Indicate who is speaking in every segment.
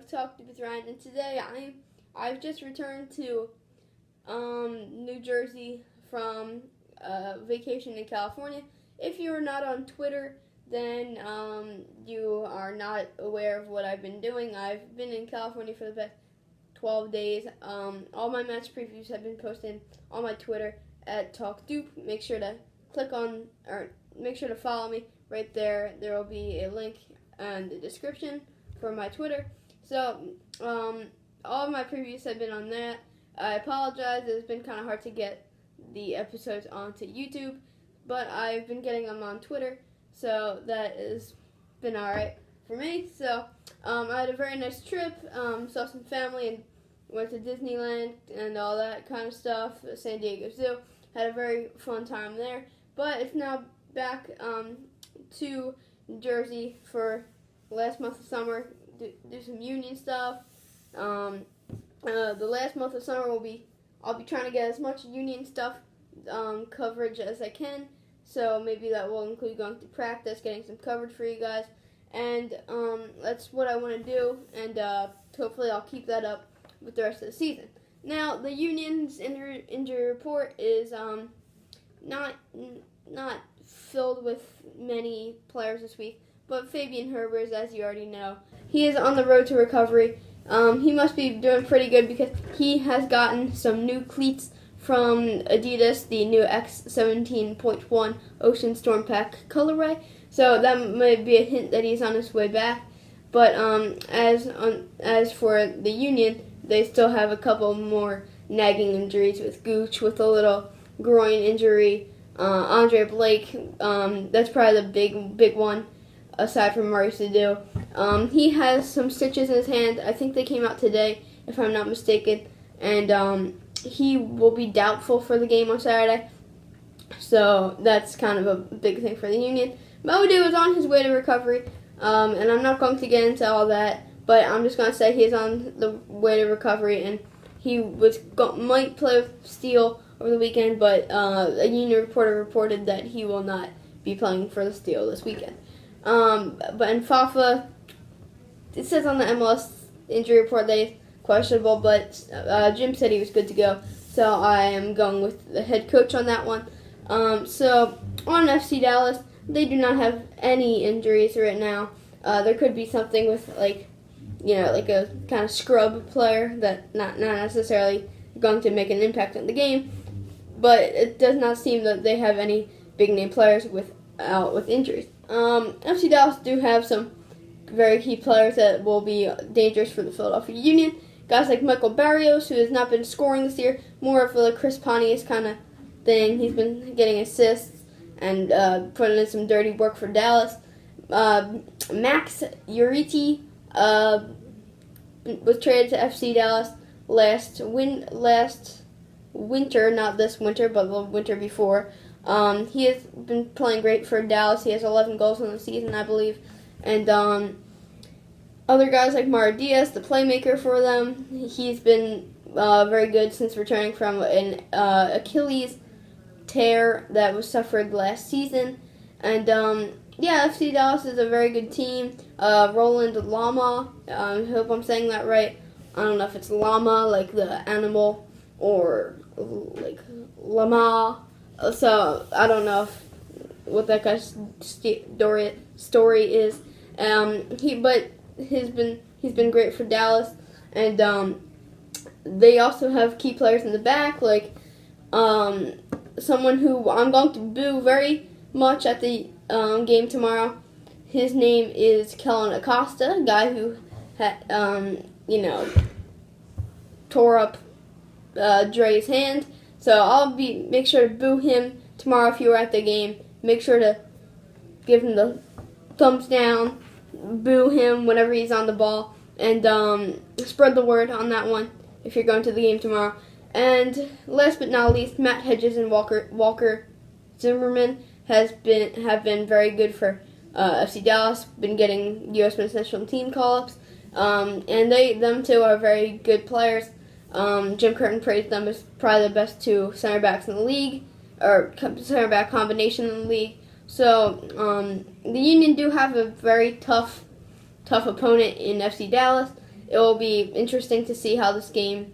Speaker 1: Talk Deep with Ryan, and today I've just returned to New Jersey from vacation in California. If you are not on Twitter, then you are not aware of what I've been doing. I've been in California for the past 12 days. All my match previews have been posted on my Twitter at Talk Doop. Make sure to make sure to follow me right there. There will be a link in the description for my Twitter. So, all of my previews have been on that. I apologize, it's been kind of hard to get the episodes onto YouTube, but I've been getting them on Twitter, so that has been alright for me. So, I had a very nice trip, saw some family, and went to Disneyland and all that kind of stuff, San Diego Zoo. Had a very fun time there, but it's now back to New Jersey for the last month of summer, do some union stuff. The last month of summer I'll be trying to get as much union stuff coverage as I can. So maybe that will include going to practice, getting some coverage for you guys, and that's what I want to do. And hopefully I'll keep that up with the rest of the season. Now the union's injury report is not filled with many players this week. But Fabian Herbers, as you already know, he is on the road to recovery. He must be doing pretty good because he has gotten some new cleats from Adidas, the new X17.1 Ocean Storm Pack colorway. So that might be a hint that he's on his way back. But as for the Union, they still have a couple more nagging injuries with Gooch, with a little groin injury. Andre Blake, that's probably the big one, aside from Maurice Sadu. He has some stitches in his hand. I think they came out today, if I'm not mistaken. And he will be doubtful for the game on Saturday. So that's kind of a big thing for the Union. Modu is on his way to recovery. And I'm not going to get into all that, but I'm just going to say he's on the way to recovery. And he might play with Steel over the weekend, but a Union reporter reported that he will not be playing for the Steel this weekend. But in Fafa, it says on the MLS injury report that he's questionable, but Jim said he was good to go, so I am going with the head coach on that one. So on FC Dallas, they do not have any injuries right now. There could be something with like a kind of scrub player that not necessarily going to make an impact on the game, but it does not seem that they have any big name players with injuries. FC Dallas do have some very key players that will be dangerous for the Philadelphia Union. Guys like Michael Barrios, who has not been scoring this year, more of a Chris Pontius kind of thing. He's been getting assists and putting in some dirty work for Dallas. Max Uriti was traded to FC Dallas last winter, not this winter, but the winter before. He has been playing great for Dallas. He has 11 goals in the season, I believe. And other guys like Mauro Diaz, the playmaker for them, he's been very good since returning from an Achilles tear that was suffered last season. And FC Dallas is a very good team. Roland Llama, I hope I'm saying that right. I don't know if it's llama, like the animal, or like llama. So I don't know what that guy's story is. He's been great for Dallas, and they also have key players in the back, like someone who I'm going to boo very much at the game tomorrow. His name is Kellyn Acosta, a guy who tore up Dre's hand. So I'll make sure to boo him tomorrow if you were at the game. Make sure to give him the thumbs down, boo him whenever he's on the ball, and spread the word on that one if you're going to the game tomorrow. And last but not least, Matt Hedges and Walker Zimmerman have been very good for FC Dallas. Been getting U.S. men's national team call-ups, and them two are very good players. Jim Curtin praised them as probably the best two center backs in the league, or center back combination in the league. So the Union do have a very tough opponent in FC Dallas, it will be interesting to see how this game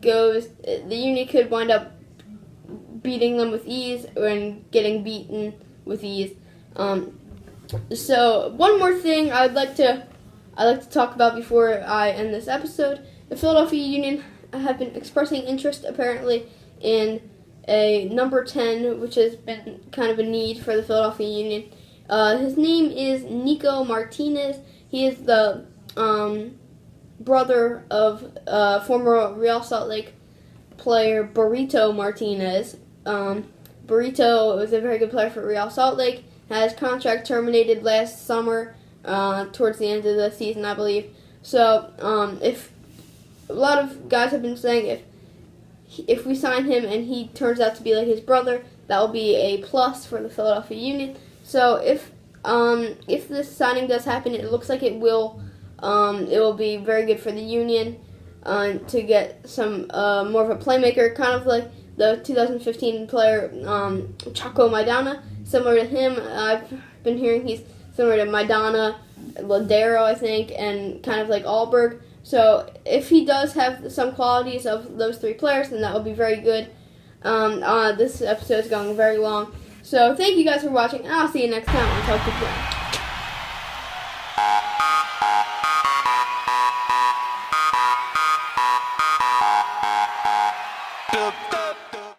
Speaker 1: goes. The Union could wind up beating them with ease and getting beaten with ease. So one more thing I'd like to talk about before I end this episode. The Philadelphia Union have been expressing interest apparently in a number 10, which has been kind of a need for the Philadelphia Union. His name is Nico Martinez. He is the brother of former Real Salt Lake player Burrito Martinez. Burrito was a very good player for Real Salt Lake. Had his contract terminated last summer, towards the end of the season, I believe. So, if a lot of guys have been saying if we sign him and he turns out to be like his brother, that will be a plus for the Philadelphia Union. So if this signing does happen, it looks like it will. It will be very good for the Union to get some more of a playmaker, kind of like the 2015 player Chaco Maidana. Similar to him, I've been hearing he's similar to Maidana, Ladero, I think, and kind of like Alberg. So if he does have some qualities of those three players, then that will be very good. This episode is going very long. So thank you guys for watching, and I'll see you next time on Talk to Play.